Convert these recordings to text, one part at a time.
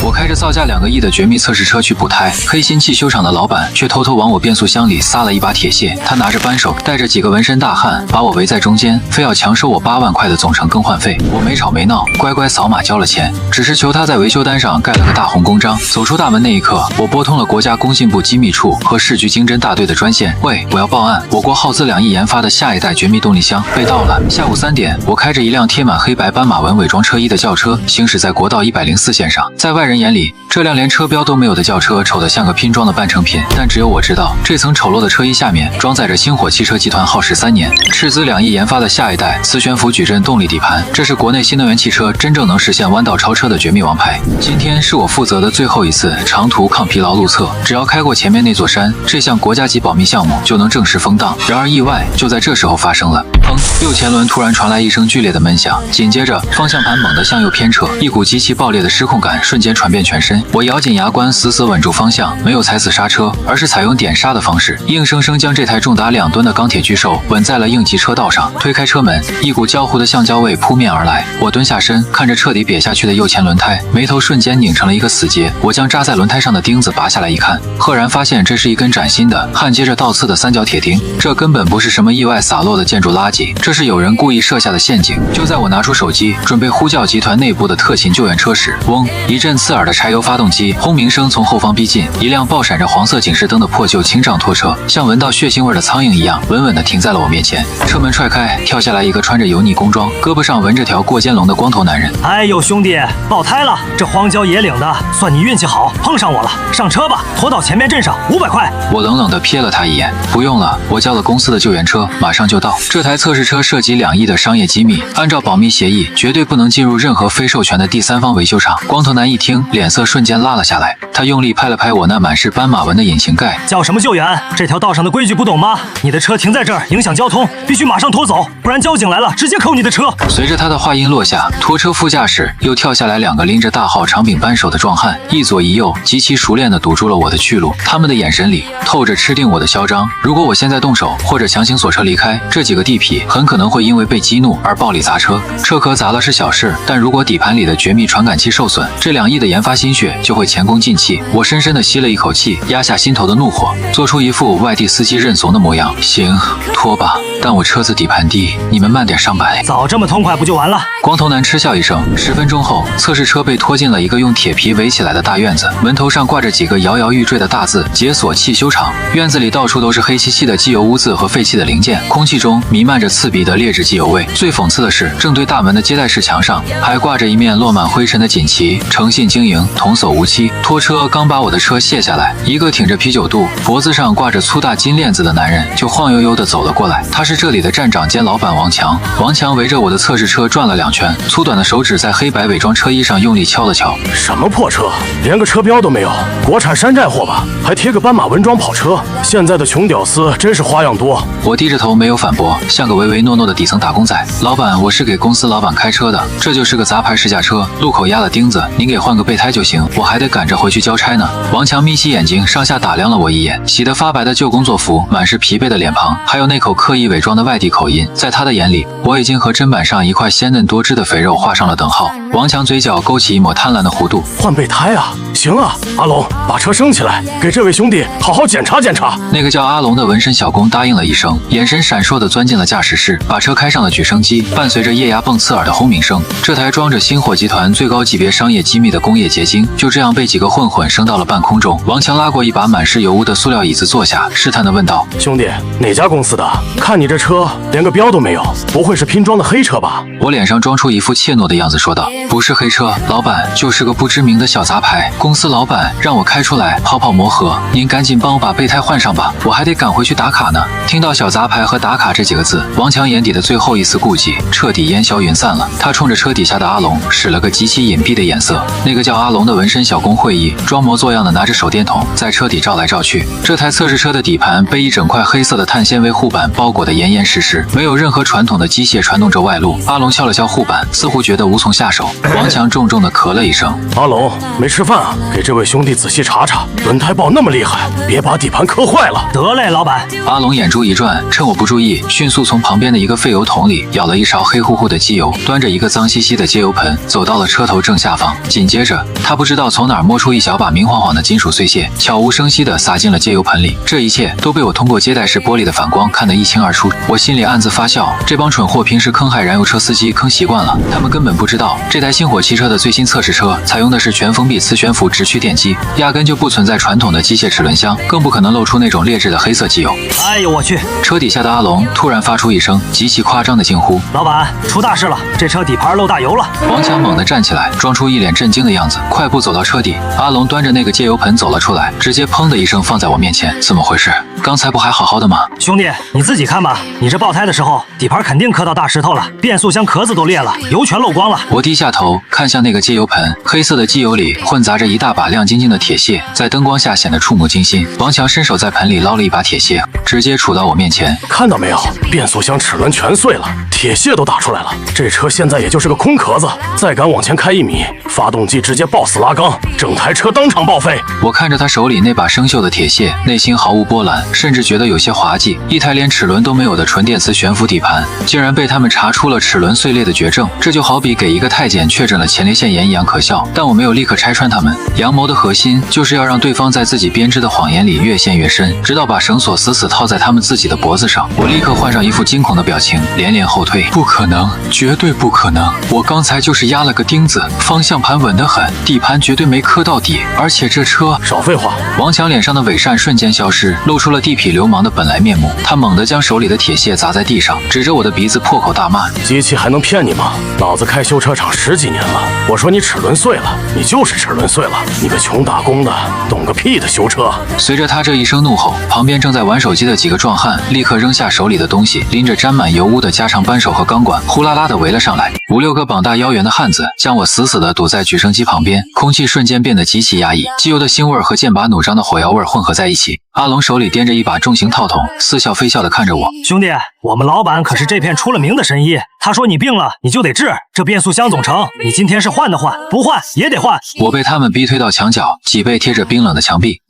我开着造价2个亿的绝密测试车去补胎，黑心汽修厂的老板却偷偷往我变速箱里撒了一把铁屑。他拿着扳手，带着几个纹身大汉，把我围在中间，非要强收我8万块的总成更换费。我没吵没闹，乖乖扫码交了钱，只是求他在维修单上盖了个大红公章。走出大门那一刻，我拨通了国家工信部机密处和市局经侦大队的专线。喂，我要报案，我国耗资2亿研发的下一代绝密动力箱被盗了。下午3点，我开着一辆贴满黑白斑马纹伪装车衣的轿车行驶在国道104线上。在外人眼里，这辆连车标都没有的轿车丑得像个拼装的半成品，但只有我知道，这层丑陋的车衣下面装载着星火汽车集团耗时3年、斥资2亿研发的下一代磁悬浮矩阵动力底盘。这是国内新能源汽车真正能实现弯道超车的绝密王牌。今天是我负责的最后一次长途抗疲劳路测，只要开过前面那座山，这项国家级保密项目就能正式封档。然而意外就在这时候发生了。砰！右前轮突然传来一声剧烈的闷响，紧接着方向盘猛地向右偏撤，一股极其爆裂的失控感瞬间传遍全身。我咬紧牙关，死死稳住方向，没有踩死刹车，而是采用点刹的方式，硬生生将这台重达2吨的钢铁巨兽稳在了应急车道上。推开车门，一股焦糊的橡胶味扑面而来。我蹲下身，看着彻底瘪下去的右前轮胎，眉头瞬间拧成了一个死结。我将扎在轮胎上的钉子拔下来一看，赫然发现这是一根崭新的焊接着倒刺的三角铁钉。这根本不是什么意外洒落的建筑垃圾，这是有人故意设下的陷阱。就在我拿出手机准备呼叫集团内部的特勤救援车时，嗡！一阵刺耳的柴油发动机轰鸣声从后方逼近，一辆爆闪着黄色警示灯的破旧轻障拖车，像闻到血腥味的苍蝇一样，稳稳地停在了我面前。车门踹开，跳下来一个穿着油腻工装、胳膊上纹着条过肩龙的光头男人。哎呦，兄弟，爆胎了！这荒郊野岭的，算你运气好，碰上我了。上车吧，拖到前面镇上，500块。我冷冷地瞥了他一眼，不用了，我叫了公司的救援车，马上就到。这台测试车涉及2亿的商业机密，按照保密协议，绝对不能进入任何非授权的第三方维修厂。光头男一听，脸色瞬间拉了下来，他用力拍了拍我那满是斑马纹的引擎盖。叫什么救援？这条道上的规矩不懂吗？你的车停在这儿影响交通，必须马上拖走，不然交警来了直接扣你的车。随着他的话音落下，拖车副驾驶又跳下来2个拎着大号长柄扳手的壮汉，一左一右极其熟练地堵住了我的去路。他们的眼神里透着吃定我的嚣张。如果我现在动手或者强行锁车离开，这几个地痞很可能会因为被激怒而暴力砸车。车壳砸了是小事，但如果底盘里的绝密传感器受损，这2亿的研发心血就会前功尽弃。我深深地吸了一口气，压下心头的怒火，做出一副外地司机认怂的模样。行，拖吧，但我车子底盘低，你们慢点上摆。早这么痛快不就完了？光头男嗤笑一声。10分钟后，测试车被拖进了一个用铁皮围起来的大院子，门头上挂着几个摇摇欲坠的大字：解锁汽修厂。院子里到处都是黑漆漆的机油污渍和废弃的零件，空气中弥漫着刺鼻的劣质机油味。最讽刺的是，正对大门的接待室墙上还挂着一面落满灰尘的锦旗：诚信经营，童叟无欺。拖车刚把我的车卸下来，一个挺着啤酒肚、脖子上挂着粗大金链子的男人就晃悠悠地走了过来。他是这里的站长兼老板王强。王强围着我的测试车转了2圈，粗短的手指在黑白伪装车衣上用力敲了敲。什么破车，连个车标都没有，国产山寨货吧？还贴个斑马纹装跑车。现在的穷屌丝真是花样多。我低着头没有反驳，像个唯唯诺诺的底层打工仔。老板，我是给公司老板开车的，这就是个杂牌试驾车，路口压了钉子，您给换个备胎就行，我还得赶着回去交差呢。王强眯起眼睛，上下打量了我一眼，洗得发白的旧工作服，满是疲惫的脸庞，还有那口刻意伪装的外地口音，在他的眼里，我已经和砧板上一块鲜嫩多汁的肥肉画上了等号。王强嘴角勾起一抹贪婪的弧度。换备胎啊？行啊，阿龙，把车升起来，给这位兄弟好好检查检查。那个叫阿龙的纹身小工答应了一声，眼神闪烁地钻进了驾驶室，把车开上了举升机，伴随着液压泵刺耳的轰鸣声，这台装着星火集团最高级别商业机密的工业结晶，就这样被几个混混升到了半空中。王强拉过一把满是油污的塑料椅子坐下，试探地问道：兄弟，哪家公司的？看你这车连个标都没有，不会是拼装的黑车吧？我脸上装出一副怯懦的样子说道：不是黑车，老板，就是个不知名的小杂牌，公司老板让我开出来泡泡磨合，您赶紧帮我把备胎换上吧，我还得赶回去打卡呢。听到小杂牌和打卡这几个字，王强眼底的最后一丝顾忌彻底烟消云散了。他冲着车底下的阿龙使了个极其隐蔽的眼色。那个叫阿龙的纹身小工会议，装模作样的拿着手电筒在车底照来照去。这台测试车的底盘被一整块黑色的碳纤维护板包裹得严严实实，没有任何传统的机械传动着外露。阿龙敲了敲护板，似乎觉得无从下手。王强重重地咳了一声：阿龙，没吃饭啊？给这位兄弟仔细查查，轮胎爆那么厉害，别把底盘磕坏了。得嘞，老板。阿龙眼珠一转，趁我不注意，迅速从从旁边的一个废油桶里舀了一勺黑乎乎的机油，端着一个脏兮兮的接油盆走到了车头正下方。紧接着，他不知道从哪儿摸出一小把明晃晃的金属碎屑，悄无声息地撒进了接油盆里。这一切都被我通过接待室玻璃的反光看得一清二楚。我心里暗自发笑，这帮蠢货平时坑害燃油车司机坑习惯了，他们根本不知道这台星火汽车的最新测试车采用的是全封闭磁悬浮直驱电机，压根就不存在传统的机械齿轮箱，更不可能露出那种劣质的黑色机油。哎呦我去！车底下的阿龙突然发出一声极其夸张的惊呼：“老板，出大事了！这车底盘漏大油了！”王强猛地站起来，装出一脸震惊的样子，快步走到车底。阿龙端着那个接油盆走了出来，直接砰的一声放在我面前。怎么回事？刚才不还好好的吗？兄弟，你自己看吧，你这爆胎的时候，底盘肯定磕到大石头了，变速箱壳子都裂了，油全漏光了。我低下头看向那个接油盆，黑色的机油里混杂着一大把亮晶晶的铁屑，在灯光下显得触目惊心。王强伸手在盆里捞了一把铁屑，直接杵到我面前。看到没有，变速箱齿轮全碎了，铁屑都打出来了。这车现在也就是个空壳子，再敢往前开1米，发动机直接抱死拉缸，整台车当场报废。我看着他手里那把生锈的铁屑，内心毫无波澜，甚至觉得有些滑稽。一台连齿轮都没有的纯电磁悬浮底盘，竟然被他们查出了齿轮碎裂的绝症，这就好比给一个太监确诊了前列腺炎一样可笑。但我没有立刻拆穿他们，阳谋的核心就是要让对方在自己编织的谎言里越陷越深，直到把绳索死死套在他们自己的脖子上。我立刻换上一副惊恐的表情，连连后退。不可能，绝对不可能！我刚才就是压了个钉子，方向盘稳得很，底盘绝对没磕到底，而且这车……少废话！王强脸上的伪善瞬间消失，露出了地痞流氓的本来面目。他猛地将手里的铁屑砸在地上，指着我的鼻子破口大骂：“机器还能骗你吗？老子开修车厂10几年了，我说你齿轮碎了，你就是齿轮碎了，你个穷打工的，懂个屁的修车！”随着他这一声怒吼，旁边正在玩手机的几个壮汉立刻扔下手里的东西，拎着沾满油污的加长扳手和钢管，呼啦啦地围了上来。5、6个膀大腰圆的汉子将我死死地堵在举升机旁边，空气瞬间变得极其压抑，机油的腥味和剑拔弩张的火药味混合在一起。阿龙手里掂着一把重型套筒，似笑非笑地看着我：“兄弟，我们老板可是这片出了名的神医，他说你病了你就得治，这变速箱总成，你今天是换的换，不换也得换。”我被他们逼推到墙角，脊背贴着冰冷的墙壁。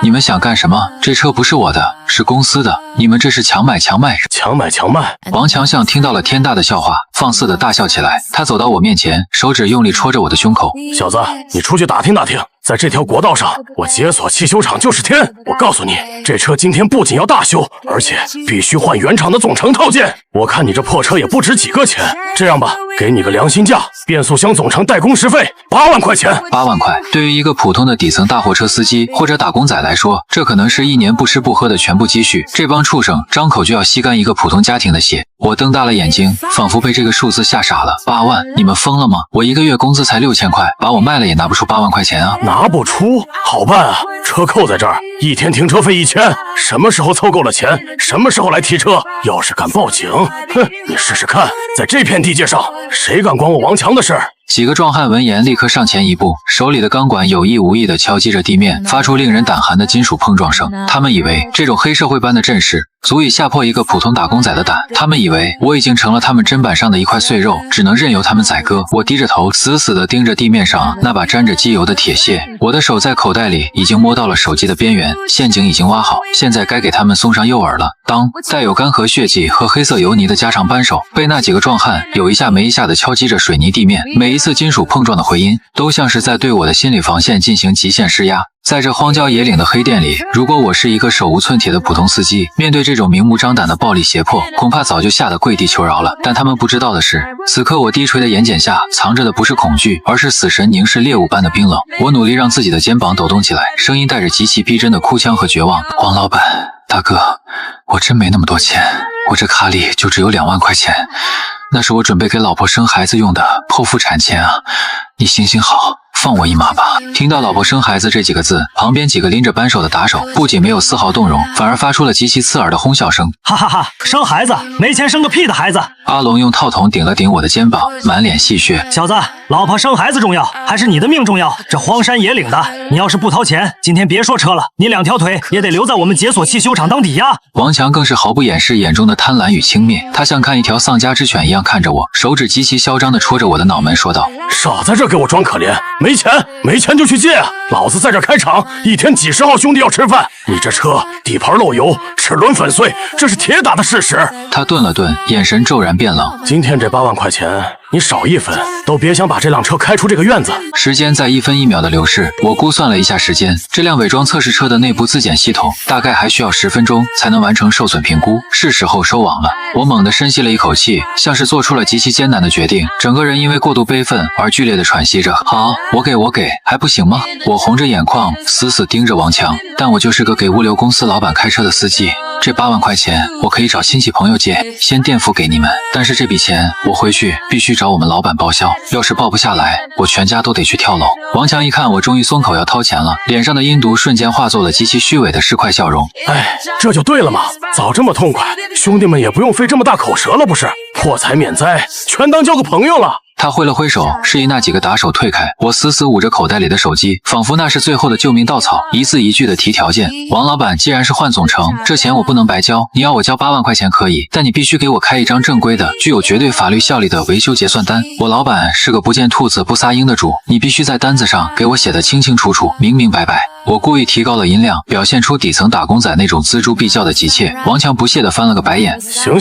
你们想干什么？这车不是我的，是公司的，你们这是强买强卖！强买强卖！王强像听到了天大的笑话，放肆地大笑起来。他走到我面前，手指用力戳着我的胸口：“小子，你出去打听打听，在这条国道上，我解锁汽修厂就是天！我告诉你，这车今天不仅要大修，而且必须换原厂的总成套件。我看你这破车也不值几个钱，这样吧，给你个良心价，变速箱总成代工时费8万块钱。8万块，对于一个普通的底层大货车司机或者打工仔来说，这可能是1年不吃不喝的全部积蓄。这帮畜生张口就要吸干一个普通家庭的血。我瞪大了眼睛，仿佛被这个数字吓傻了。8万？你们疯了吗？我一个月工资才6000块，把我卖了也拿不出8万块钱啊！拿不出？好办啊，车扣在这儿，1天停车费1000，什么时候凑够了钱，什么时候来提车。要是敢报警，哼，你试试看，在这片地界上，谁敢管我王强的事？几个壮汉闻言立刻上前一步，手里的钢管有意无意地敲击着地面，发出令人胆寒的金属碰撞声。他们以为这种黑社会般的阵势足以吓破一个普通打工仔的胆，他们以为我已经成了他们砧板上的一块碎肉，只能任由他们宰割。我低着头，死死地盯着地面上那把沾着机油的铁屑，我的手在口袋里已经摸到了手机的边缘，陷阱已经挖好，现在该给他们送上诱饵了。当带有干涸血迹和黑色油泥的加长扳手被那几个壮汉有一下没一下地敲击着水泥地面，每一次金属碰撞的回音都像是在对我的心理防线进行极限施压。在这荒郊野岭的黑店里，如果我是一个手无寸铁的普通司机，面对这种明目张胆的暴力胁迫，恐怕早就吓得跪地求饶了。但他们不知道的是，此刻我低垂的眼睑下藏着的不是恐惧，而是死神凝视猎物般的冰冷。我努力让自己的肩膀抖动起来，声音带着极其逼真的哭腔和绝望：“王老板，大哥，我真没那么多钱，我这卡里就只有2万块钱，那是我准备给老婆生孩子用的剖腹产钱啊！你行行好，放我一马吧！”听到“老婆生孩子”这几个字，旁边几个拎着扳手的打手不仅没有丝毫动容，反而发出了极其刺耳的哄笑声。哈哈哈！生孩子？没钱生个屁的孩子！阿龙用套筒顶了顶我的肩膀，满脸戏谑：“小子，老婆生孩子重要，还是你的命重要？这荒山野岭的，你要是不掏钱，今天别说车了，你2条腿也得留在我们解锁汽修厂当抵押。”王强更是毫不掩饰眼中的贪婪与轻蔑，他像看一条丧家之犬一样看着我，手指极其嚣张地戳着我的脑门，说道：“少在这给我装可怜，没钱就去借啊！老子在这开厂，一天几十号兄弟要吃饭。你这车底盘漏油，齿轮粉碎，这是铁打的事实。他顿了顿，眼神骤然变冷。今天这8万块钱，你少1分都别想把这辆车开出这个院子。时间在1分1秒的流逝，我估算了一下时间，这辆伪装测试车的内部自检系统大概还需要10分钟才能完成受损评估，是时候收网了。我猛地深吸了一口气，像是做出了极其艰难的决定，整个人因为过度悲愤而剧烈的喘息着。好，我给，还不行吗？我红着眼眶，死死盯着王强，但我就是个给物流公司老板开车的司机。这8万块钱我可以找亲戚朋友借，先垫付给你们，但是这笔钱我回去必须找我们老板报销，要是报不下来，我全家都得去跳楼。王强一看我终于松口要掏钱了，脸上的阴毒瞬间化作了极其虚伪的市侩笑容。哎，这就对了嘛，早这么痛快，兄弟们也不用费这么大口舌了不是？破财免灾，全当交个朋友了。他挥了挥手，示意那几个打手退开。我死死捂着口袋里的手机，仿佛那是最后的救命稻草，一字一句的提条件。王老板，既然是换总成，这钱我不能白交，你要我交8万块钱可以，但你必须给我开一张正规的、具有绝对法律效力的维修结算单。我老板是个不见兔子不撒鹰的主，你必须在单子上给我写得清清楚楚、明明白白。我故意提高了音量，表现出底层打工仔那种锱铢必较的急切。王强不屑地翻了个白眼。行，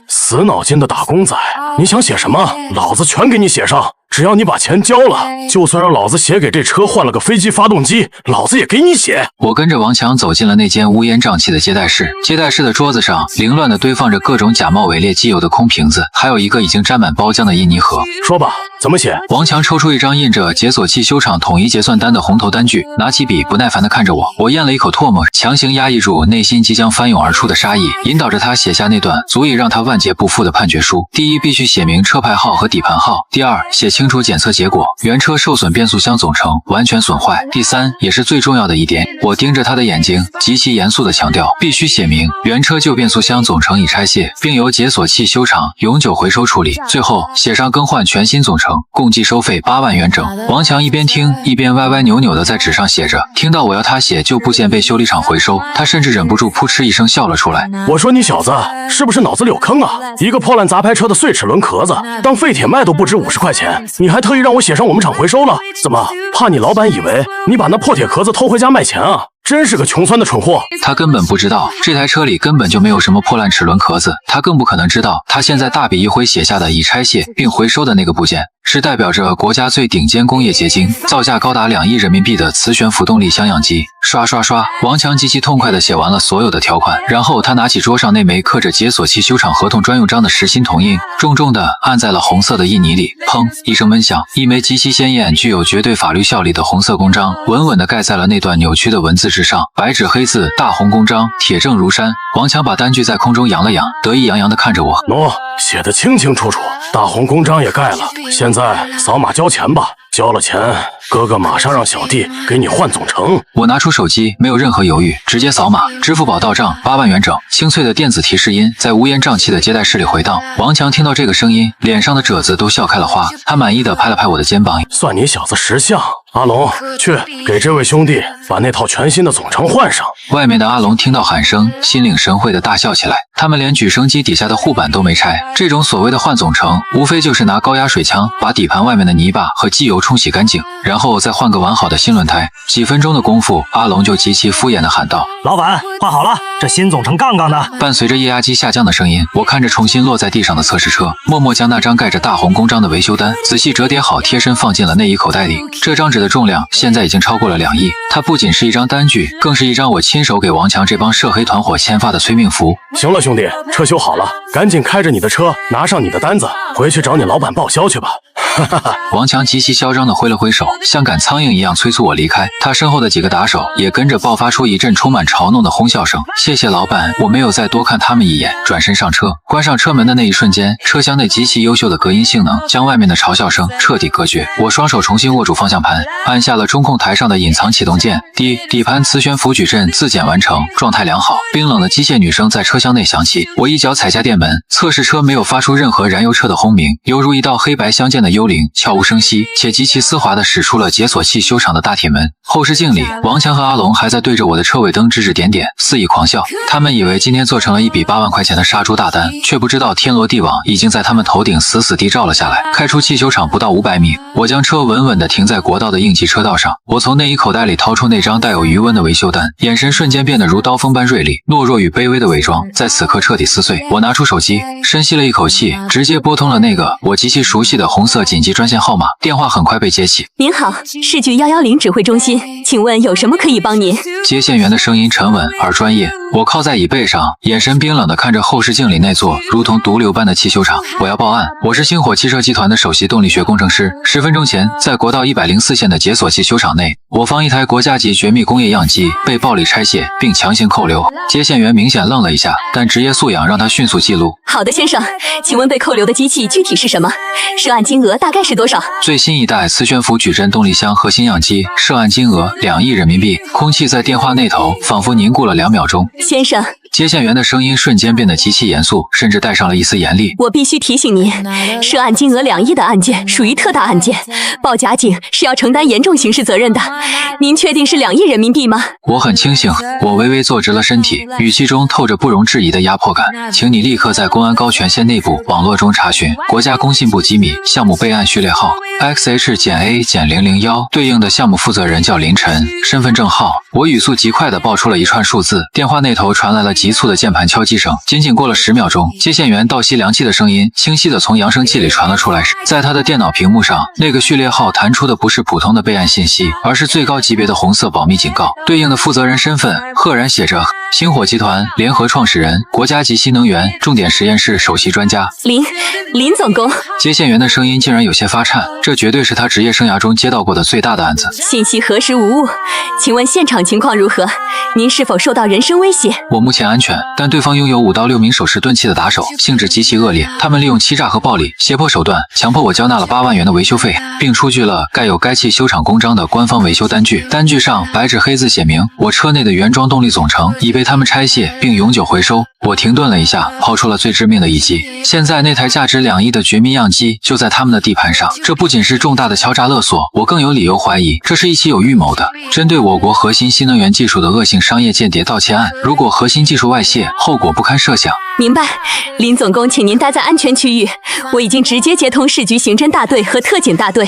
死脑筋的打工仔，你想写什么，老子全给你写上。只要你把钱交了，就算让老子写给这车换了个飞机发动机，老子也给你写。我跟着王强走进了那间乌烟瘴气的接待室。接待室的桌子上凌乱地堆放着各种假冒伪劣机油的空瓶子，还有一个已经沾满包浆的印泥盒。说吧，怎么写？王强抽出一张印着解锁汽修厂统一结算单的红头单据，拿起笔不耐烦地看着我。我咽了一口唾沫，强行压抑住内心即将翻涌而出的杀意，引导着他写下那段足以让他万劫不复的判决书。第一，必须写明车牌号和底盘号；第二，写清楚检测结果，原车受损变速箱总成完全损坏；第三，也是最重要的一点，我盯着他的眼睛，极其严肃地强调，必须写明原车旧变速箱总成已拆卸，并由解锁汽修厂永久回收处理。最后写上更换全新总成，共计收费8万元整。王强一边听一边歪歪扭扭地在纸上写着。听到我要他写旧部件被修理厂回收，他甚至忍不住扑哧一声笑了出来。我说你小子是不是脑子里有坑啊？一个破烂杂牌车的碎齿轮壳子，当废铁卖都不值50块钱，你还特意让我写上我们厂回收了？怎么怕你老板以为你把那破铁壳子偷回家卖钱啊？真是个穷酸的蠢货。他根本不知道这台车里根本就没有什么破烂齿轮壳子，他更不可能知道他现在大笔一挥写下的已拆卸并回收的那个部件是代表着国家最顶尖工业结晶，造价高达2亿人民币的磁悬浮动力香氧机。刷刷刷，王强极其痛快地写完了所有的条款，然后他拿起桌上那枚刻着解锁汽修厂合同专用章的实心铜印，重重地按在了红色的印泥里。砰一声闷响，一枚极其鲜艳、具有绝对法律效力的红色公章稳稳地盖在了那段扭曲的文字之上，白纸黑字，大红公章，铁证如山。王强把单据在空中扬了扬，得意洋洋地看着我。喏，写得清清楚楚，大红公章也盖了，现在扫码交钱吧。交了钱，哥哥马上让小弟给你换总成。我拿出手机，没有任何犹豫，直接扫码，支付宝到账8万元整。清脆的电子提示音在乌烟瘴气的接待室里回荡。王强听到这个声音，脸上的褶子都笑开了花，他满意的拍了拍我的肩膀，算你小子识相。阿龙，去给这位兄弟把那套全新的总成换上。外面的阿龙听到喊声，心领神会的大笑起来。他们连举升机底下的护板都没拆，这种所谓的换总成，无非就是拿高压水枪把底盘外面的泥巴和机油冲洗干净，然后再换个完好的新轮胎。几分钟的功夫，阿龙就极其敷衍地喊道：“老板，换好了，这新总成杠杠的。”伴随着液压机下降的声音，我看着重新落在地上的测试车，默默将那张盖着大红公章的维修单仔细折叠好，贴身放进了内衣口袋里。这张纸的重量现在已经超过了2亿，它不仅是一张单据，更是一张我亲手给王强这帮涉黑团伙签发的催命符。行了，兄弟，车修好了，赶紧开着你的车，拿上你的单子，回去找你老板报销去吧。王强极其嚣张地挥了挥手，像赶苍蝇一样催促我离开。他身后的几个打手也跟着爆发出一阵充满嘲弄的哄笑声。谢谢老板，我没有再多看他们一眼，转身上车。关上车门的那一瞬间，车厢内极其优秀的隔音性能将外面的嘲笑声彻底隔绝。我双手重新握住方向盘，按下了中控台上的隐藏启动键。底盘磁悬浮矩阵自检完成，状态良好。冰冷的机械女声在车厢内响起。我一脚踩下电门，测试车没有发出任何燃油车的轰鸣，犹如一道黑白相间的幽幽灵，悄无声息且极其丝滑地驶出了解锁器修厂的大铁门。后视镜里，王强和阿龙还在对着我的车尾灯指指点点，肆意狂笑。他们以为今天做成了一笔8万块钱的杀猪大单，却不知道天罗地网已经在他们头顶死死地罩了下来。开出汽修厂不到500米，我将车稳稳地停在国道的应急车道上。我从内衣口袋里掏出那张带有余温的维修单，眼神瞬间变得如刀锋般锐利。懦弱与卑微的伪装在此刻彻底撕碎。我拿出手机，深吸了一口气，直接拨通了那个我极其熟悉的红色紧急专线号码。电话很快被接起。您好，市局110指挥中心，请问有什么可以帮您？接线员的声音沉稳而专业。我靠在椅背上，眼神冰冷地看着后视镜里那座如同毒瘤般的汽修厂。我要报案，我是星火汽车集团的首席动力学工程师。10分钟前，在国道104线的解锁器修厂内，我方一台国家级绝密工业样机被暴力拆卸并强行扣留。接线员明显愣了一下，但职业素养让他迅速记录。好的，先生，请问被扣留的机器具体是什么？涉案金额大概是多少？最新一代磁悬浮矩阵动力箱核心样机，涉案金额2亿人民币。空气在电话那头仿佛凝固了2秒钟。先生，接线员的声音瞬间变得极其严肃，甚至带上了一丝严厉。我必须提醒您，涉案金额2亿的案件属于特大案件，报假警是要承担严重刑事责任的。您确定是2亿人民币吗？我很清醒，我微微坐直了身体，语气中透着不容置疑的压迫感。请你立刻在公安高权县内部网络中查询国家工信部机密项目备案序列号 XH-A-001，对应的项目负责人叫林晨，身份证号。我语速极快地报出了一串数字，电话那头传来了急促的键盘敲击声。仅仅过了10秒钟，接线员倒吸凉气的声音清晰地从扬声器里传了出来时，在他的电脑屏幕上，那个序列号弹出的不是普通的备案信息，而是最高级别的红色保密警告。对应的负责人身份赫然写着星火集团联合创始人，国家级新能源重点实验室首席专家林总工。接线员的声音竟然有些发颤，这绝对是他职业生涯中接到过的最大的案子。信息核实无误，请问现场情况如何？您是否受到人身威胁？我目前安全，但对方拥有5到6名手持钝器的打手，性质极其恶劣。他们利用欺诈和暴力、胁迫手段，强迫我交纳了8万元的维修费，并出具了盖有该汽修厂公章的官方维修单据。单据上白纸黑字写明，我车内的原装动力总成已被他们拆卸并永久回收。我停顿了一下，抛出了最致命的一击。现在那台价值2亿的绝密样机就在他们的地盘上，这不仅是重大的敲诈勒索，我更有理由怀疑这是一起有预谋的针对我国核心新能源技术的恶性商业间谍盗窃案。如果核心技术外泄，后果不堪设想。明白，林总工，请您待在安全区域。我已经直接接通市局刑侦大队和特警大队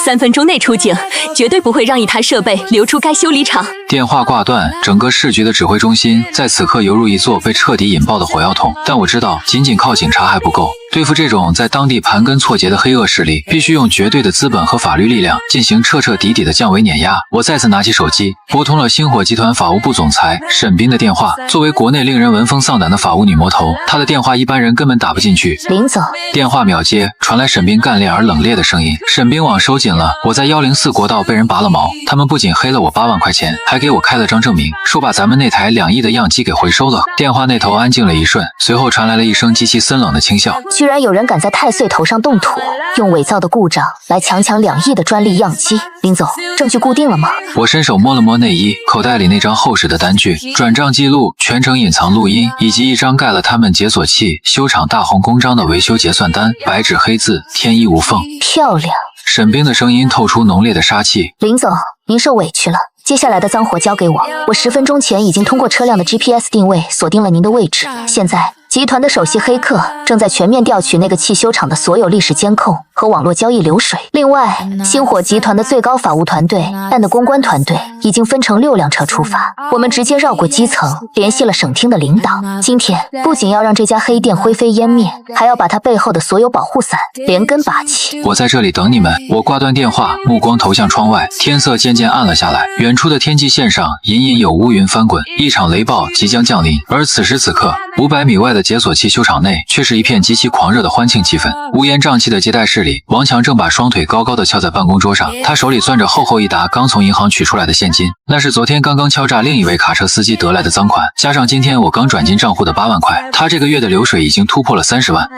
，3分钟内出警，绝对不会让一台设备流出该修理厂。电话挂断，整个市局的指挥中心在此刻犹如一座被彻底引爆的火药桶。但我知道，仅仅靠警察还不够。对付这种在当地盘根错节的黑恶势力，必须用绝对的资本和法律力量进行彻彻底底的降维碾压。我再次拿起手机，拨通了星火集团法务部总裁沈斌的电话。作为国内令人闻风丧胆的法务女魔头，她的电话一般人根本打不进去。林总，电话秒接，传来沈斌干练而冷冽的声音。沈斌网收紧了，我在104国道被人拔了毛，他们不仅黑了我8万块钱，还给我开了张证明，说把咱们那台2亿的样机给回收了。电话那头安静了一瞬，随后传来了一声极其森冷的轻笑。居然有人敢在太岁头上动土，用伪造的故障来强抢2亿的专利样机。林总，证据固定了吗？我伸手摸了摸内衣口袋里那张厚实的单据，转账记录、全程隐藏录音，以及一张盖了他们解锁器修厂大红公章的维修结算单，白纸黑字，天衣无缝。漂亮。沈冰的声音透出浓烈的杀气。林总，您受委屈了。接下来的脏活交给我，我10分钟前已经通过车辆的 GPS 定位锁定了您的位置。现在集团的首席黑客正在全面调取那个汽修厂的所有历史监控和网络交易流水。另外，星火集团的最高法务团队、办的公关团队已经分成6辆车出发，我们直接绕过基层，联系了省厅的领导。今天不仅要让这家黑店灰飞烟灭，还要把它背后的所有保护伞连根拔起。我在这里等你们。我挂断电话，目光投向窗外，天色渐渐暗了下来，远处的天际线上隐隐有乌云翻滚，一场雷暴即将降临。而此时此刻，500米外的解锁器修厂内却是一片极其狂热的欢庆气氛。乌烟瘴气的接待室里，王强正把双腿高高的翘在办公桌上，他手里攥着厚厚一沓刚从银行取出来的现金，那是昨天刚刚敲诈另一位卡车司机得来的赃款，加上今天我刚转进账户的8万块，他这个月的流水已经突破了30万。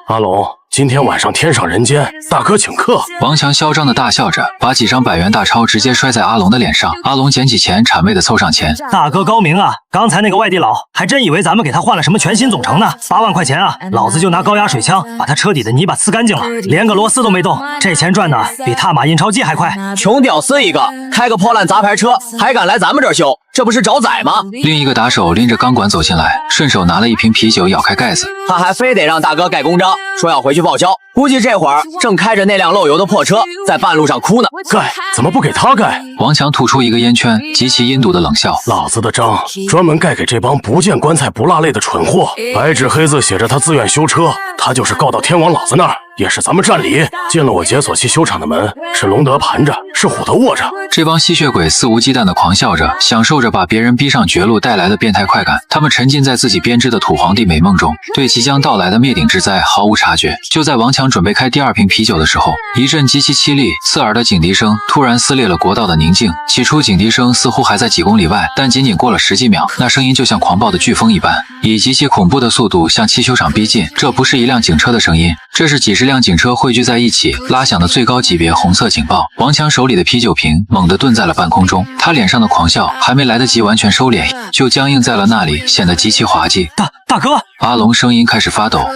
阿龙，今天晚上天上人间，大哥请客。王强嚣张的大笑着，把几张100元大钞直接摔在阿龙的脸上。阿龙捡起钱，谄媚的凑上前。大哥高明啊！刚才那个外地佬还真以为咱们给他换了什么全新总成呢。8万块钱啊，老子就拿高压水枪把他车底的泥巴呲干净了，连个螺丝都没动。这钱赚的比踏马印钞机还快。穷屌丝一个，开个破烂杂牌车还敢来咱们这儿修，这不是找宰吗？另一个打手拎着钢管走进来，顺手拿了一瓶啤酒，咬开盖子。他还非得让大哥盖公章，说要回去报销。估计这会儿正开着那辆漏油的破车在半路上哭呢。盖怎么不给他盖？王强吐出一个烟圈，极其阴毒的冷笑。老子的章专门盖给这帮不见棺材不落泪的蠢货，白纸黑字写着他自愿修车，他就是告到天王老子那儿，也是咱们占理。进了我解锁器修厂的门，是龙德盘着，是虎头卧着。这帮吸血鬼肆无忌惮地狂笑着，享受着把别人逼上绝路带来的变态快感。他们沉浸在自己编织的土皇帝美梦中，对即将到来的灭顶之灾毫无察觉。就在王强准备开第2瓶啤酒的时候，一阵极其凄厉刺耳的警笛声突然撕裂了国道的宁静。起初警笛声似乎还在几公里外，但仅仅过了10几秒，那声音就像狂暴的飓风一般，以极其恐怖的速度向汽修厂逼近。这不是一辆警车的声音，这是几十辆警车汇聚在一起拉响的最高级别红色警报。王强手里的啤酒瓶猛地顿在了半空中，他脸上的狂笑还没来得及完全收敛，就僵硬在了那里，显得极其滑稽。大哥，阿龙声音开始发抖。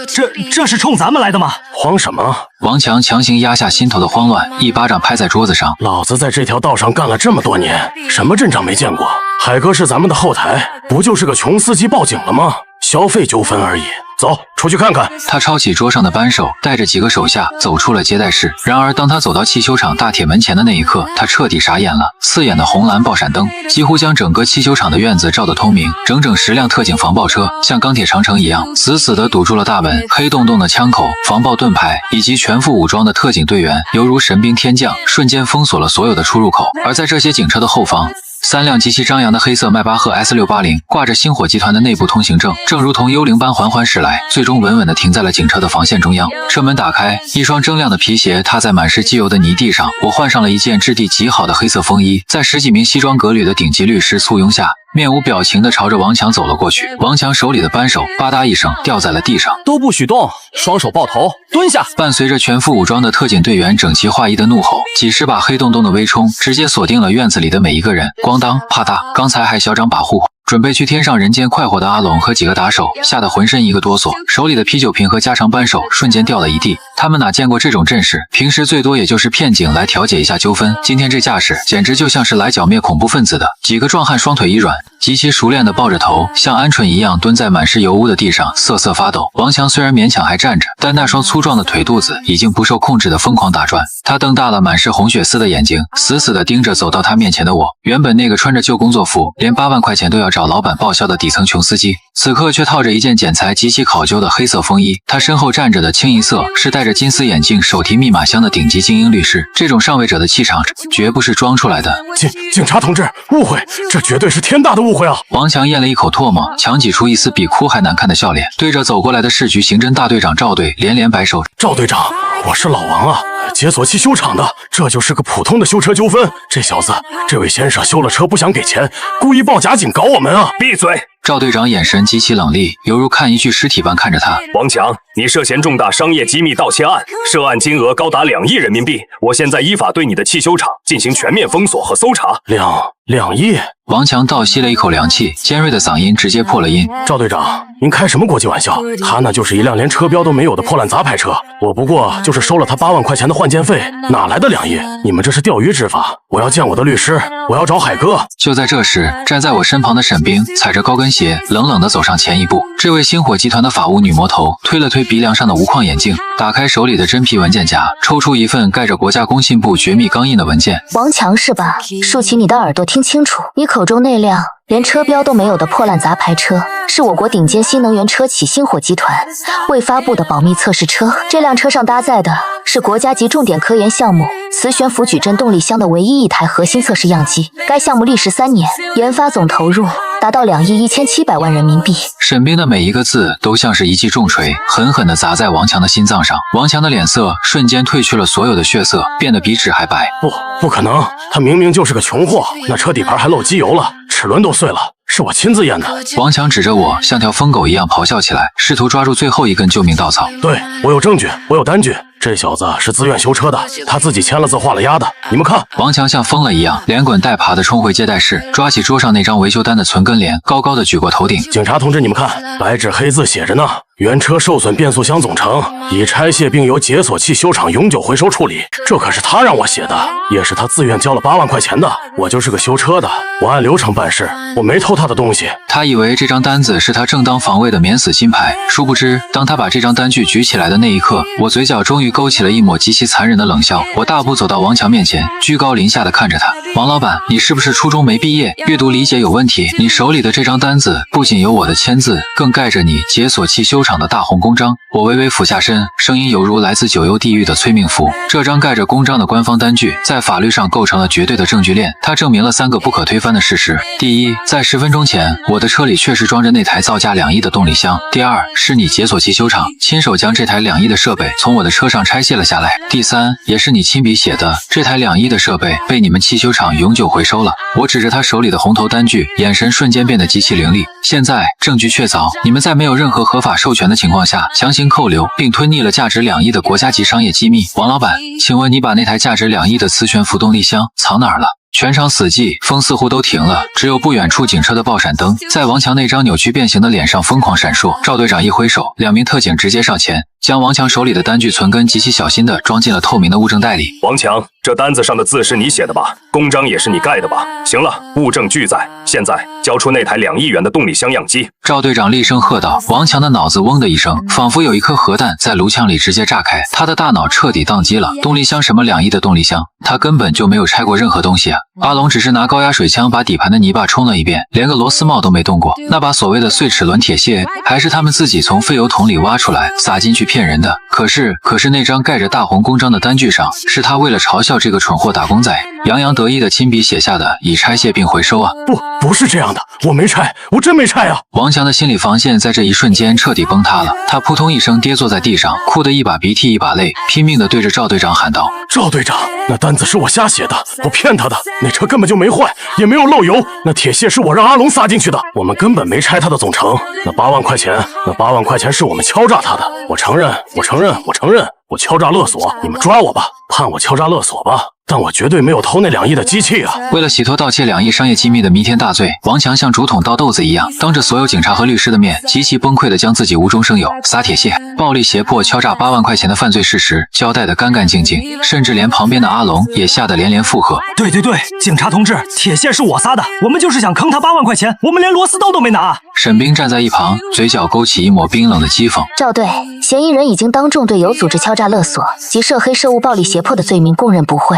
这是冲咱们来的吗？慌什么？王强强行压下心头的慌乱，一巴掌拍在桌子上。老子在这条道上干了这么多年，什么阵仗没见过？海哥是咱们的后台，不就是个穷司机报警了吗？消费纠纷而已。走，出去看看。他抄起桌上的扳手，带着几个手下走出了接待室。然而，当他走到汽修厂大铁门前的那一刻，他彻底傻眼了。刺眼的红蓝爆闪灯几乎将整个汽修厂的院子照得通明，整整10辆特警防爆车像钢铁长城一样，死死地堵住了大门。黑洞洞的枪口、防爆盾牌以及全副武装的特警队员，犹如神兵天降，瞬间封锁了所有的出入口。而在这些警车的后方，3辆极其张扬的黑色迈巴赫 S680 挂着星火集团的内部通行证，正如同幽灵般缓缓驶来，最终稳稳地停在了警车的防线中央。车门打开，一双铮亮的皮鞋踏在满是机油的泥地上。我换上了一件质地极好的黑色风衣，在10几名西装革履的顶级律师簇拥下，面无表情地朝着王强走了过去。王强手里的扳手吧嗒一声掉在了地上。都不许动，双手抱头，蹲下。伴随着全副武装的特警队员整齐划一的怒吼，几十把黑洞洞的微冲直接锁定了院子里的每一个人。咣当，啪嗒，刚才还嚣张跋扈，准备去天上人间快活的阿龙和几个打手吓得浑身一个哆嗦，手里的啤酒瓶和加长扳手瞬间掉了一地。他们哪见过这种阵势，平时最多也就是骗警来调解一下纠纷，今天这架势简直就像是来剿灭恐怖分子的。几个壮汉双腿一软，极其熟练地抱着头，像鹌鹑一样蹲在满是油污的地上瑟瑟发抖。王强虽然勉强还站着，但那双粗壮的腿肚子已经不受控制地疯狂打转。他瞪大了满是红血丝的眼睛，死死地盯着走到他面前的我。原本那个穿着旧工作服，连8万块钱都要找老板报销的底层穷司机，此刻却套着一件剪裁极其考究的黑色风衣。他身后站着的清一色是戴着金丝眼镜、手提密码箱的顶级精英律师。这种上位者的气场绝不是装出来的。警察同志，误会，这绝对是天大的误会啊！王强咽了一口唾沫，强挤出一丝比哭还难看的笑脸，对着走过来的市局刑侦大队长赵队连连摆手。赵队长，我是老王啊，解锁器修厂的，这就是个普通的修车纠纷。这小子，这位先生修了车不想给钱，故意报假警搞我们啊！闭嘴！赵队长眼神极其冷厉，犹如看一具尸体般看着他。王强，你涉嫌重大商业机密盗窃案，涉案金额高达2亿人民币。我现在依法对你的汽修厂进行全面封锁和搜查。2亿？王强倒吸了一口凉气，尖锐的嗓音直接破了音。赵队长，您开什么国际玩笑？他那就是一辆连车标都没有的破烂杂牌车，我不过就是收了他8万块钱的换件费，哪来的2亿？你们这是钓鱼执法！我要见我的律师，我要找海哥。就在这时，站在我身旁的沈冰踩着高跟鞋，冷冷地走上前一步。这位星火集团的法务女魔头推了推鼻梁上的无框眼镜，打开手里的真皮文件夹，抽出一份盖着国家工信部绝密钢印的文件。王强是吧？竖起你的耳朵听清楚，你口中那辆连车标都没有的破烂杂牌车，是我国顶尖新能源车企星火集团未发布的保密测试车。这辆车上搭载的是国家级重点科研项目磁悬浮矩阵动力箱的唯一一台核心测试样机。该项目历时3年，研发总投入达到2亿1700万人民币。沈冰的每一个字都像是一记重锤，狠狠地砸在王强的心脏上。王强的脸色瞬间褪去了所有的血色，变得比纸还白。不可能，他明明就是个穷货，那车底盘还漏机油了，齿轮都碎了。是我亲自验的。王强指着我，像条疯狗一样咆哮起来，试图抓住最后一根救命稻草。对，我有证据，我有单据。这小子是自愿修车的，他自己签了字画了押的，你们看。王强像疯了一样，连滚带爬地冲回接待室，抓起桌上那张维修单的存根联，高高的举过头顶。警察同志，你们看，白纸黑字写着呢，原车受损变速箱总成已拆卸，并由解锁汽修厂永久回收处理。这可是他让我写的，也是他自愿交了8万块钱的。我就是个修车的，我按流程办事，我没偷他的东西。他以为这张单子是他正当防卫的免死金牌，殊不知，当他把这张单据举起来的那一刻，我嘴角终于勾起了一抹极其残忍的冷笑。我大步走到王强面前，居高临下的看着他。王老板，你是不是初中没毕业，阅读理解有问题？你手里的这张单子不仅有我的签字，更盖着你解锁汽修厂的大红公章。我微微俯下身，声音犹如来自9幽地狱的催命符。这张盖着公章的官方单据，在法律上构成了绝对的证据链，它证明了3个不可推翻的事实：第一，在10分钟前，我的车里确实装着那台造价2亿的动力箱；第二，是你解锁汽修厂，亲手将这台2亿的设备从我的车上拆卸了下来；第三，也是你亲笔写的，这台2亿的设备被你们汽修厂永久回收了。我指着他手里的红头单据，眼神瞬间变得极其凌厉。现在证据确凿，你们在没有任何合法授权的情况下强行扣留并吞匿了价值2亿的国家级商业机密。王老板，请问你把那台价值2亿的磁悬浮动力箱藏哪儿了？全场死寂，风似乎都停了，只有不远处警车的爆闪灯在王强那张扭曲变形的脸上疯狂闪烁。赵队长一挥手，2名特警直接上前，将王强手里的单据存根极其小心地装进了透明的物证袋里。王强，这单子上的字是你写的吧？公章也是你盖的吧？行了，物证俱在，现在交出那台2亿元的动力箱样机。赵队长厉声喝道。王强的脑子嗡的一声，仿佛有一颗核弹在颅腔里直接炸开，他的大脑彻底宕机了。动力箱什么2亿的动力箱，他根本就没有拆过任何东西啊！阿龙只是拿高压水枪把底盘的泥巴冲了一遍，连个螺丝帽都没动过。那把所谓的碎齿轮铁屑，还是他们自己从废油桶里挖出来撒进去骗人的。可是那张盖着大红公章的单据上，是他为了嘲笑这个蠢货打工仔，洋洋得意的亲笔写下的已拆卸并回收啊！不是这样的，我没拆，我真没拆啊！王强的心理防线在这一瞬间彻底崩塌了，他扑通一声跌坐在地上，哭得一把鼻涕一把泪，拼命地对着赵队长喊道：赵队长，那单子是我瞎写的，我骗他的，那车根本就没坏，也没有漏油，那铁屑是我让阿龙撒进去的，我们根本没拆他的总成，那8万块钱是我们敲诈他的，我承认，我敲诈勒索，你们抓我吧，判我敲诈勒索吧，但我绝对没有偷那2亿的机器啊！为了洗脱盗窃2亿商业机密的弥天大罪，王强像竹筒倒豆子一样，当着所有警察和律师的面，极其崩溃地将自己无中生有、撒铁屑、暴力胁迫、敲诈8万块钱的犯罪事实交代得干干净净，甚至连旁边的阿龙也吓得连连附和。对，警察同志，铁屑是我撒的，我们就是想坑他8万块钱，我们连螺丝刀都没拿。沈冰站在一旁，嘴角勾起一抹冰冷的讥讽。赵队，嫌疑人已经当众对有组织敲诈勒索及涉黑涉物暴力胁迫的罪名供认不讳。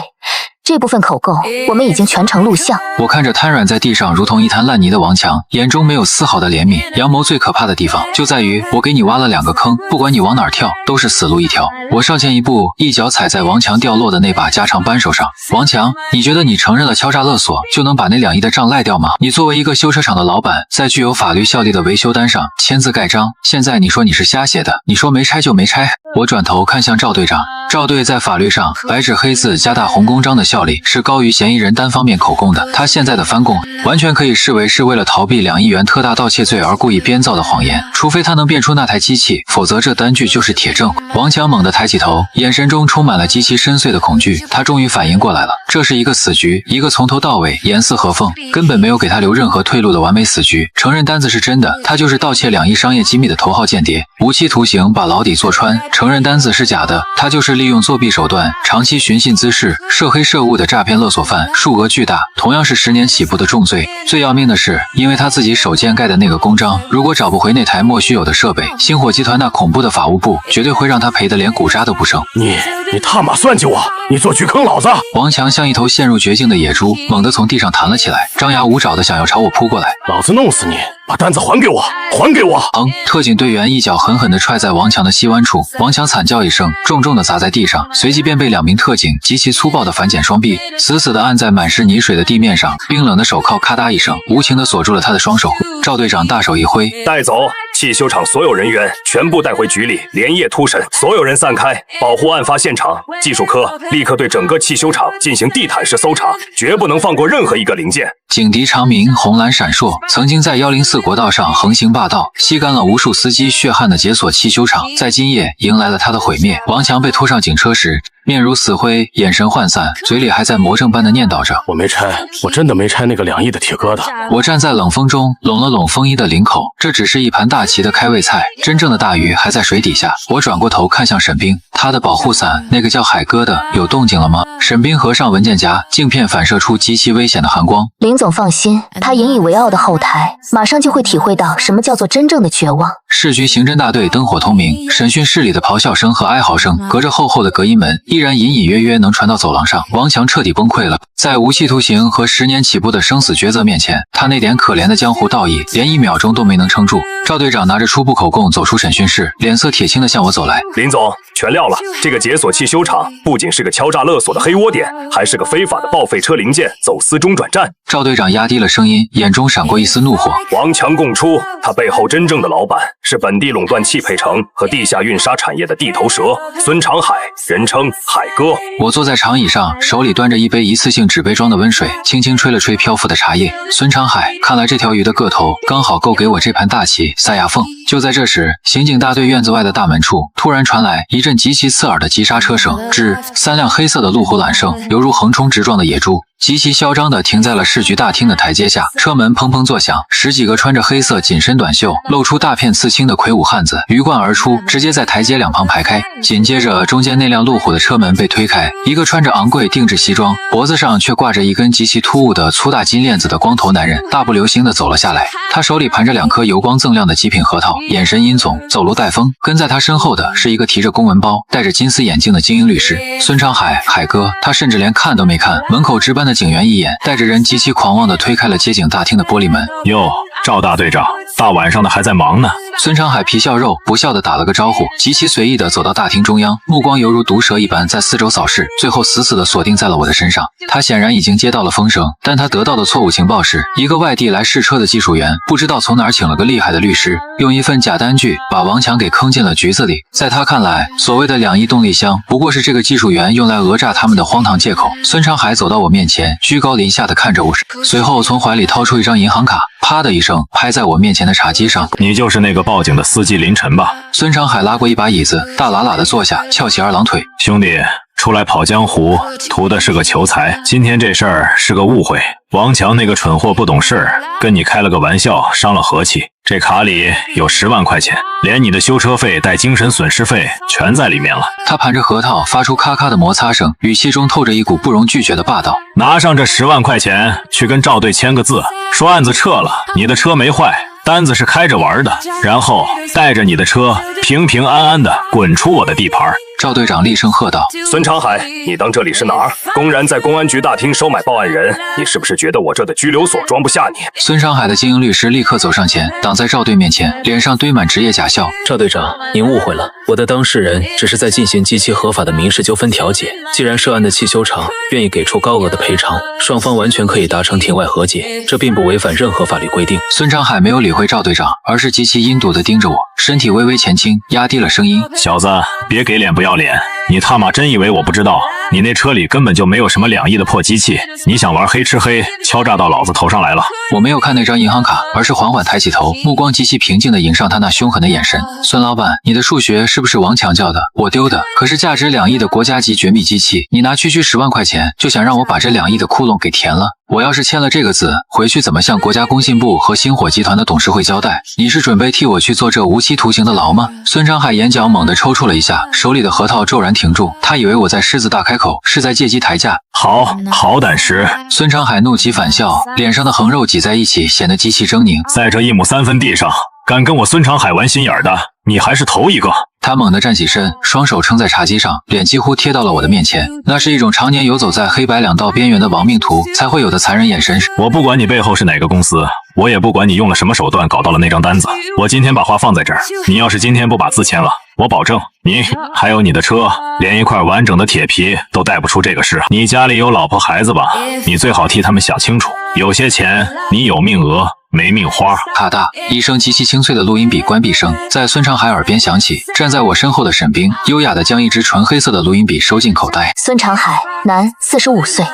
这部分口供我们已经全程录像。我看着瘫软在地上如同一滩烂泥的王强，眼中没有丝毫的怜悯。阳谋最可怕的地方就在于，我给你挖了2个坑，不管你往哪儿跳，都是死路一条。我上前一步，一脚踩在王强掉落的那把加长扳手上。王强，你觉得你承认了敲诈勒索，就能把那2亿的账赖掉吗？你作为一个修车厂的老板，在具有法律效力的维修单上签字盖章，现在你说你是瞎写的，你说没拆就没拆。我转头看向赵队长，赵队在法律上白纸黑字加大红公章的效力是高于嫌疑人单方面口供的，他现在的翻供完全可以视为是为了逃避2亿元特大盗窃罪而故意编造的谎言，除非他能变出那台机器，否则这单据就是铁证。王强猛地抬起头，眼神中充满了极其深邃的恐惧，他终于反应过来了，这是一个死局，一个从头到尾严丝合缝，根本没有给他留任何退路的完美死局。承认单子是真的，他就是盗窃2亿商业机密的头号间谍，无期徒刑把牢底坐穿。承认单子是假的，他就是利用作弊手段，长期寻衅滋事、涉黑涉物的诈骗勒索犯，数额巨大，同样是10年起步的重罪。最要命的是，因为他自己手贱盖的那个公章，如果找不回那台莫须有的设备，星火集团那恐怖的法务部绝对会让他赔得连骨渣都不剩。你他妈算计我，你做局坑老子！王强像一头陷入绝境的野猪，猛地从地上弹了起来，张牙舞爪的想要朝我扑过来。老子弄死你！把单子还给我！还给我！特警队员一脚狠狠地踹在王强的膝弯处，王强惨叫一声，重重地砸在地上，随即便被2名特警极其粗暴的反剪双臂，死死地按在满是泥水的地面上，冰冷的手铐咔嗒一声，无情地锁住了他的双手。赵队长大手一挥，带走，汽修厂所有人员全部带回局里，连夜突审，所有人散开，保护案发现场。技术科立刻对整个汽修厂进行地毯式搜查，绝不能放过任何一个零件。警笛长鸣，红蓝闪烁，曾经在104国道上横行霸道，吸干了无数司机血汗的解锁汽修厂，在今夜迎来了他的毁灭。王强被拖上警车时，面如死灰，眼神涣散，嘴里还在魔怔般的念叨着：“我没拆，我真的没拆那个2亿的铁疙瘩。”我站在冷风中，拢了拢风衣的领口，这只是一盘大齐的开胃菜，真正的大鱼还在水底下。我转过头看向沈冰，他的保护伞，那个叫海哥的，有动静了吗？沈冰合上文件夹，镜片反射出极其危险的寒光。林总放心，他引以为傲的后台，马上就会体会到什么叫做真正的绝望。市局刑侦大队灯火通明，审讯室里的咆哮声和哀嚎声，隔着厚厚的隔音门，依然隐隐约约能传到走廊上。王强彻底崩溃了，在无期徒刑和10年起步的生死抉择面前，他那点可怜的江湖道义，连1秒钟都没能撑住。赵队长拿着初步口供走出审讯室，脸色铁青地向我走来。林总，全撂了，这个解锁汽修厂不仅是个敲诈勒索的黑窝点，还是个非法的报废车零件走私中转站。赵队长压低了声音，眼中闪过一丝怒火。王强供出，他背后真正的老板是本地垄断汽配城和地下运沙产业的地头蛇孙长海，人称海哥。我坐在长椅上，手里端着一杯一次性纸杯装的温水，轻轻吹了吹漂浮的茶叶。孙长海，看来这条鱼的个头刚好够给我这盘大旗塞牙缝。就在这时，刑警大队院子外的大门处突然传来一阵极其刺耳的急刹车声，吱，3辆黑色的路虎揽胜犹如横冲直撞的野猪，极其嚣张地停在了市局大厅的台阶下，车门砰砰作响，10几个穿着黑色紧身短袖、露出大片刺青的魁梧汉子鱼贯而出，直接在台阶两旁排开。紧接着，中间那辆路虎的车门被推开，一个穿着昂贵定制西装、脖子上却挂着一根极其突兀的粗大金链子的光头男人大步流星地走了下来。他手里盘着2颗油光锃亮的极品核桃，眼神阴总，走路带风。跟在他身后的是一个提着公文包、戴着金丝眼镜的精英律师孙长海，海哥。他甚至连看都没看门口值班的警员一眼，带着人极其狂妄地推开了接警大厅的玻璃门。哟，赵大队长，大晚上的还在忙呢。孙长海皮笑肉不笑地打了个招呼，极其随意地走到大厅中央，目光犹如毒蛇一般在四周扫视，最后死死地锁定在了我的身上。他显然已经接到了风声，但他得到的错误情报是，一个外地来试车的技术员不知道从哪儿请了个厉害的律师，用一份假单据把王强给坑进了局子里。在他看来，所谓的2亿动力箱不过是这个技术员用来讹诈他们的荒唐借口。孙长海走到我面前，居高临下地看着我，随后从怀里掏出一张银行卡，啪的一声拍在我面前的茶几上。你就是那个报警的司机林晨吧？孙长海拉过一把椅子，大喇喇地坐下，翘起2郎腿。兄弟，出来跑江湖，图的是个求财。今天这事儿是个误会，王强那个蠢货不懂事，跟你开了个玩笑，伤了和气。这卡里有10万块钱，连你的修车费带精神损失费全在里面了。他盘着核桃，发出咔咔的摩擦声，语气中透着一股不容拒绝的霸道。拿上这10万块钱，去跟赵队签个字，说案子撤了，你的车没坏，单子是开着玩的，然后带着你的车平平安安的滚出我的地盘。赵队长厉声喝道：“孙长海，你当这里是哪儿？公然在公安局大厅收买报案人，你是不是觉得我这的拘留所装不下你？”孙长海的精英律师立刻走上前，挡在赵队面前，脸上堆满职业假笑。赵队长，您误会了，我的当事人只是在进行极其合法的民事纠纷调解。既然涉案的汽修厂愿意给出高额的赔偿，双方完全可以达成庭外和解，这并不违反任何法律规定。孙长海没有理会赵队长，而是极其阴毒地盯着我，身体微微前倾，压低了声音：“小子，别给脸不要脸！你他妈真以为我不知道？你那车里根本就没有什么2亿的破机器，你想玩黑吃黑，敲诈到老子头上来了。”我没有看那张银行卡，而是缓缓抬起头，目光极其平静地迎上他那凶狠的眼神。孙老板，你的数学是不是王强教的？我丢的可是价值2亿的国家级绝密机器，你拿区区10万块钱就想让我把这2亿的窟窿给填了？我要是签了这个字，回去怎么向国家工信部和星火集团的董事会交代？你是准备替我去做这无期徒刑的牢吗？孙长海眼角猛地抽搐了一下，手里的核桃骤然停住，他以为我在狮子大开口，是在借机抬价。好胆识！孙长海怒极反笑，脸上的横肉挤在一起，显得极其狰狞。在这1亩3分地上，敢跟我孙长海玩心眼的，你还是头一个。他猛地站起身，双手撑在茶几上，脸几乎贴到了我的面前。那是一种常年游走在黑白2道边缘的亡命徒才会有的残忍眼神。我不管你背后是哪个公司，我也不管你用了什么手段搞到了那张单子。我今天把话放在这儿，你要是今天不把字签了，我保证你还有你的车，连一块完整的铁皮都带不出这个市。你家里有老婆孩子吧？你最好替他们想清楚，有些钱你有命讹，没命花。咔嗒一声极其清脆的录音笔关闭声在孙长海耳边响起。站在我身后的沈冰优雅地将一支纯黑色的录音笔收进口袋。孙长海，男，45岁。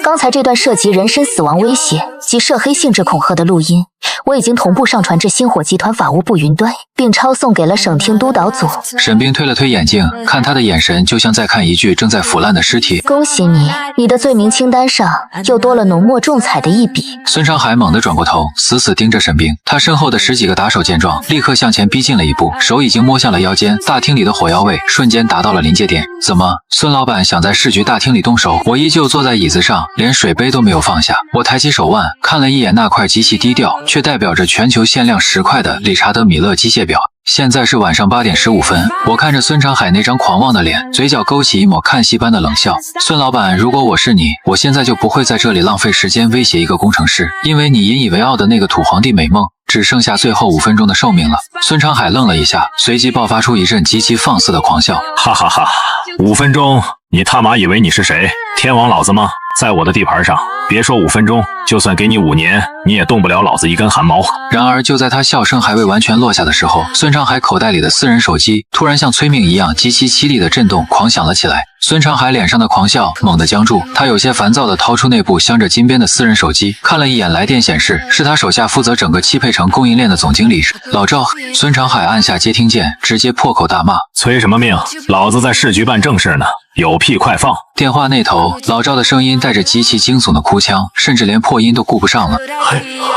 刚才这段涉及人身死亡威胁及涉黑性质恐吓的录音，我已经同步上传至星火集团法务部云端，并抄送给了省厅督导组。沈冰推了推眼镜，看他的眼神就像在看一具正在腐烂的尸体。恭喜你，你的罪名清单上又多了浓墨重彩的一笔。孙长海猛地转过头，死死盯着沈冰。他身后的10几个打手见状，立刻向前逼近了一步，手已经摸向了腰间。大厅里的火药味瞬间达到了临界点。怎么，孙老板想在市局大厅里动手？我依旧坐在椅子上，连水杯都没有放下。我抬起手腕，看了一眼那块极其低调却代表着全球限量10块的理查德米勒机械表。现在是晚上8点15分，我看着孙长海那张狂妄的脸，嘴角勾起一抹看戏般的冷笑。孙老板，如果我是你，我现在就不会在这里浪费时间威胁一个工程师，因为你引以为傲的那个土皇帝美梦只剩下最后5分钟的寿命了。孙长海愣了一下，随即爆发出一阵极其放肆的狂笑，哈哈哈！5分钟，你他妈以为你是谁？天王老子吗？在我的地盘上，别说5分钟，就算给你5年，你也动不了老子一根汗毛。然而就在他笑声还未完全落下的时候，孙长海口袋里的私人手机突然像催命一样极其凄厉的震动，狂响了起来。孙长海脸上的狂笑猛地僵住，他有些烦躁地掏出那部镶着金边的私人手机，看了一眼来电显示是他手下负责整个汽配城供应链的总经理老赵。孙长海按下接听键，直接破口大骂：催什么命？老子在市局办正事呢，有屁快放！电话那头，老赵的声音带着极其惊悚的哭腔，甚至连破音都顾不上了。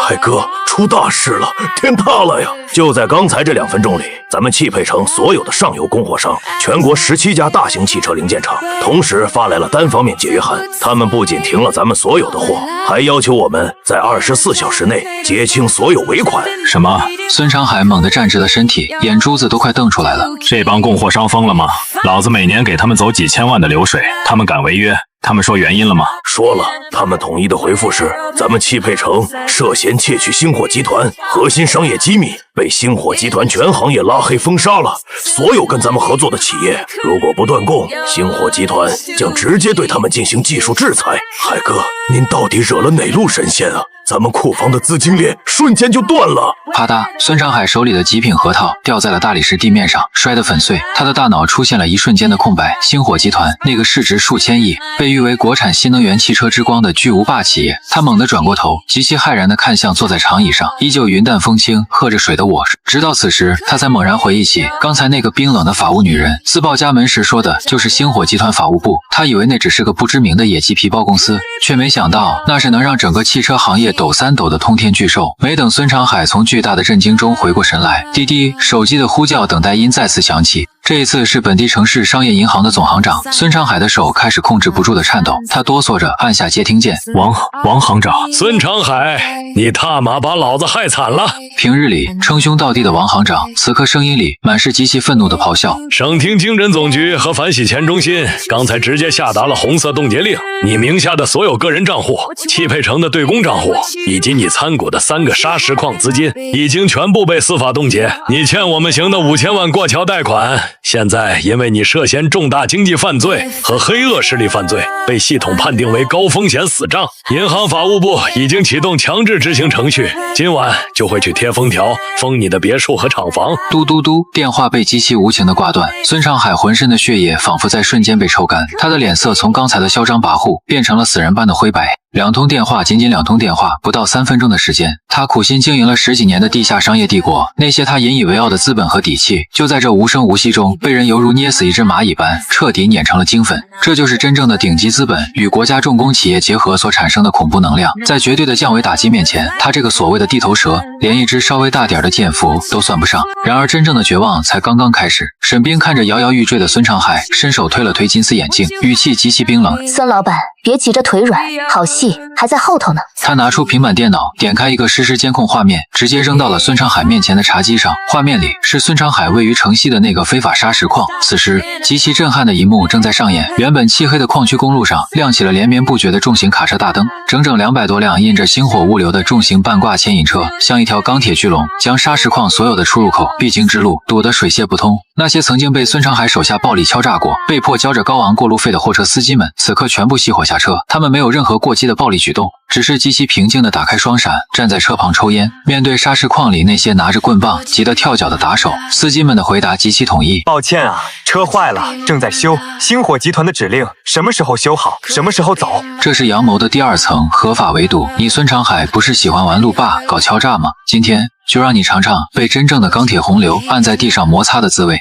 海哥，出大事了，天塌了呀！就在刚才这2分钟里，咱们汽配城所有的上游供货商，全国17家大型汽车零件厂，同时发来了单方面解约函。他们不仅停了咱们所有的货，还要求我们在24小时内结清所有尾款。什么？孙长海猛地站直了身体，眼珠子都快瞪出来了。这帮供货商疯了吗？老子每年给他们走几千万的流水，他们敢违约？他们说原因了吗？说了，他们统一的回复是，咱们汽配城涉嫌窃取星火集团核心商业机密，被星火集团全行业拉黑封杀了。所有跟咱们合作的企业，如果不断供，星火集团将直接对他们进行技术制裁。海哥，您到底惹了哪路神仙啊？咱们库房的资金链瞬间就断了。啪嗒，孙长海手里的极品核桃掉在了大理石地面上，摔得粉碎。他的大脑出现了一瞬间的空白。星火集团那个市值数千亿，被誉为国产新能源汽车之光的巨无霸企业。他猛地转过头，极其骇然地看向坐在长椅上依旧云淡风轻喝着水的我。直到此时，他才猛然回忆起刚才那个冰冷的法务女人自报家门时说的就是星火集团法务部。他以为那只是个不知名的野鸡皮包公司，却没想到那是能让整个汽车行业抖三抖的通天巨兽。没等孙长海从巨大的震惊中回过神来，滴滴手机的呼叫等待音再次响起。这一次是本地城市商业银行的总行长。孙长海的手开始控制不住的颤抖，他哆嗦着按下接听键。王行长。孙长海，你他妈把老子害惨了！平日里称兄道弟的王行长，此刻声音里满是极其愤怒的咆哮。省厅经侦总局和反洗钱中心刚才直接下达了红色冻结令，你名下的所有个人账户、汽配城的对公账户以及你参股的3个砂石矿资金已经全部被司法冻结。你欠我们行的5000万过桥贷款，现在因为你涉嫌重大经济犯罪和黑恶势力犯罪，被系统判定为高风险死账。银行法务部已经启动强制执行程序，今晚就会去贴封条，封你的别墅和厂房。嘟嘟嘟，电话被极其无情的挂断。孙长海浑身的血液仿佛在瞬间被抽干，他的脸色从刚才的嚣张跋扈变成了死人般的灰白。2通电话，仅2通电话，不到3分钟的时间，他苦心经营了10几年的地下商业帝国，那些他引以为傲的资本和底气，就在这无声无息中被人犹如捏死一只蚂蚁般彻底碾成了精粉。这就是真正的顶级资本与国家重工企业结合所产生的恐怖能量。在绝对的降维打击面前，他这个所谓的地头蛇连一只稍微大点的剑斧都算不上。然而真正的绝望才刚刚开始。沈冰看着摇摇欲坠的孙长海，伸手推了推金丝眼镜，语气极其冰冷。孙老板，别急着腿软，好戏还在后头呢。他拿出平板电脑，点开一个实时监控画面，直接扔到了孙长海面前的茶几上。画面里是孙长海位于城西的那个非法砂石矿。此时极其震撼的一幕正在上演，原本漆黑的矿区公路上亮起了连绵不绝的重型卡车大灯，整整200多辆印着星火物流的重型半挂牵引车，像一条钢铁巨龙，将砂石矿所有的出入口、必经之路堵得水泄不通。那些曾经被孙长海手下暴力敲诈过、被迫交着高昂过路费的货车司机们，此刻全部熄火下下车，他们没有任何过激的暴力举动，只是极其平静地打开双闪，站在车旁抽烟。面对砂石矿里那些拿着棍棒急得跳脚的打手，司机们的回答极其统一：抱歉啊，车坏了，正在修。星火集团的指令，什么时候修好，什么时候走。这是阳谋的第二层合法维度。你孙长海不是喜欢玩路霸、搞敲诈吗？今天就让你尝尝被真正的钢铁洪流按在地上摩擦的滋味。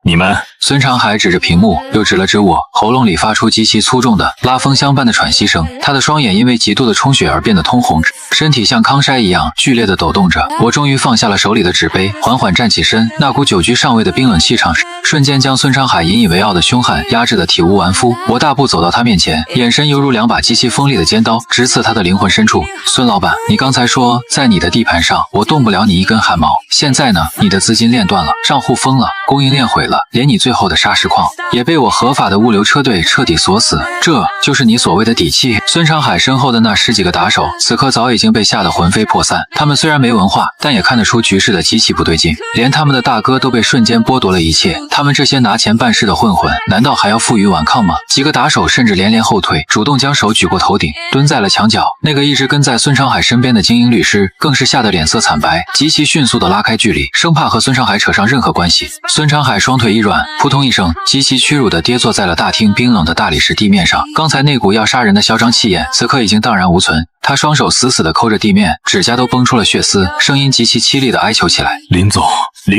你们，孙长海指着屏幕，又指了指我，喉咙里发出极其粗重的拉风箱般的喘息声。他的双眼因为极度的充血而变得通红，身体像康筛一样剧烈的抖动着。我终于放下了手里的纸杯，缓缓站起身，那股久居上位的冰冷气场瞬间将孙长海引以为傲的凶悍压制得体无完肤。我大步走到他面前，眼神犹如两把极其锋利的尖刀，直刺他的灵魂深处。孙老板，你刚才说在你的地盘上我动不了你一根汗毛，现在呢？你的资金链断了，账户封了，供应链毁了，连你最后的砂石矿也被我合法的物流车队彻底锁死，这就是你所谓的底气？孙长海身后的那10几个打手此刻早已经被吓得魂飞魄散，他们虽然没文化，但也看得出局势的极其不对劲，连他们的大哥都被瞬间剥夺了一切，他们这些拿钱办事的混混难道还要负隅顽抗吗？几个打手甚至连连后退，主动将手举过头顶，蹲在了墙角。那个一直跟在孙长海身边的精英律师更是吓得脸色惨白，极其迅速地拉开距离，生怕和孙长海扯上任何关系。孙长海双腿一软，扑通一声，极其屈辱地跌坐在了大厅冰冷的大理石地面上。刚才那股要杀人的嚣张气焰，此刻已经荡然无存。他双手死死地抠着地面，指甲都崩出了血丝，声音极其凄厉地哀求起来：林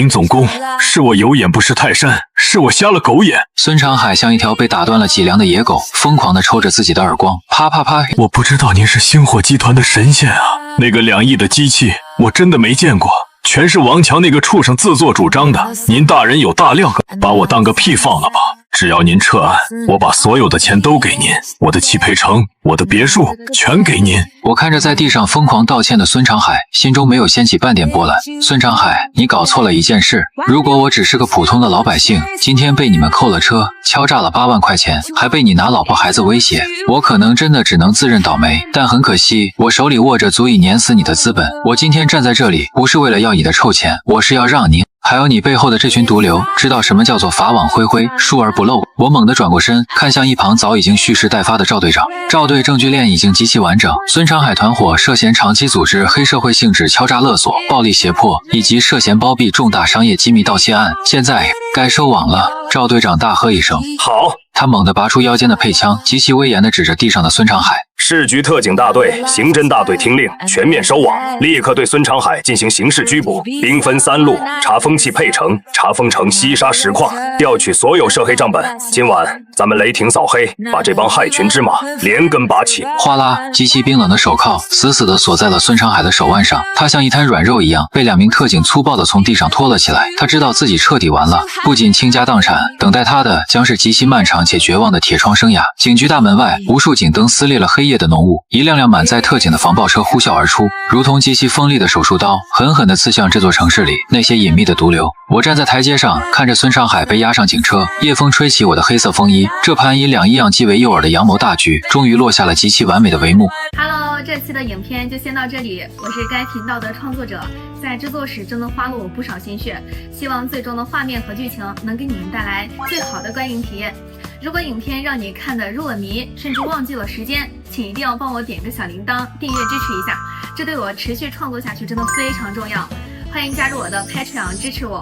总工，是我有眼不识泰山，是我瞎了狗眼。孙长海像一条被打断了脊梁的野狗，疯狂地抽着自己的耳光，啪啪啪！我不知道您是星火集团的神仙啊！那个2亿的机器，我真的没见过。全是王强那个畜生自作主张的，您大人有大量，把我当个屁放了吧！只要您撤案，我把所有的钱都给您，我的汽配城，我的别墅全给您。我看着在地上疯狂道歉的孙长海，心中没有掀起半点波澜。孙长海，你搞错了一件事，如果我只是个普通的老百姓，今天被你们扣了车，敲诈了8万块钱，还被你拿老婆孩子威胁，我可能真的只能自认倒霉。但很可惜，我手里握着足以碾死你的资本。我今天站在这里，不是为了要你的臭钱，我是要让您还有你背后的这群毒瘤知道什么叫做法网恢恢，疏而不漏。我猛地转过身，看向一旁早已经蓄势待发的赵队长。赵队证据链已经极其完整，孙长海团伙涉嫌长期组织黑社会性质敲诈勒索、暴力胁迫，以及涉嫌包庇重大商业机密盗窃案，现在该收网了。赵队长大喝一声：好！他猛地拔出腰间的配枪，极其威严地指着地上的孙长海。市局特警大队、刑侦大队听令，全面收网，立刻对孙长海进行刑事拘捕，兵分3路，查风气配城，查封城西沙石矿，调取所有涉黑账本。今晚咱们雷霆扫黑，把这帮害群之马连根拔起。哗啦，极其冰冷的手铐死死地锁在了孙长海的手腕上，他像一滩软肉一样被2名特警粗暴地从地上拖了起来。他知道自己彻底完了，不仅倾家荡产，等待他的将是极其漫长且绝望的铁窗生涯。警局大门外，无数警灯撕裂了黑夜的浓雾，一辆辆满载特警的防暴车呼啸而出，如同极其锋利的手术刀，狠狠地刺向这座城市里那些隐秘的毒瘤。我站在台阶上，看着孙长海被押上警车，夜风吹起我的黑色风衣，这盘以2亿样计为诱饵的阳谋大局，终于落下了极其完美的帷幕。Hello， 这期的影片就先到这里，我是该频道的创作者，在制作时真的花了我不少心血，希望最终的画面和剧情能给你们带来最好的观影体验。如果影片让你看得入了迷，甚至忘记了时间，请一定要帮我点个小铃铛，订阅支持一下，这对我持续创作下去真的非常重要。欢迎加入我的 Patreon 支持我。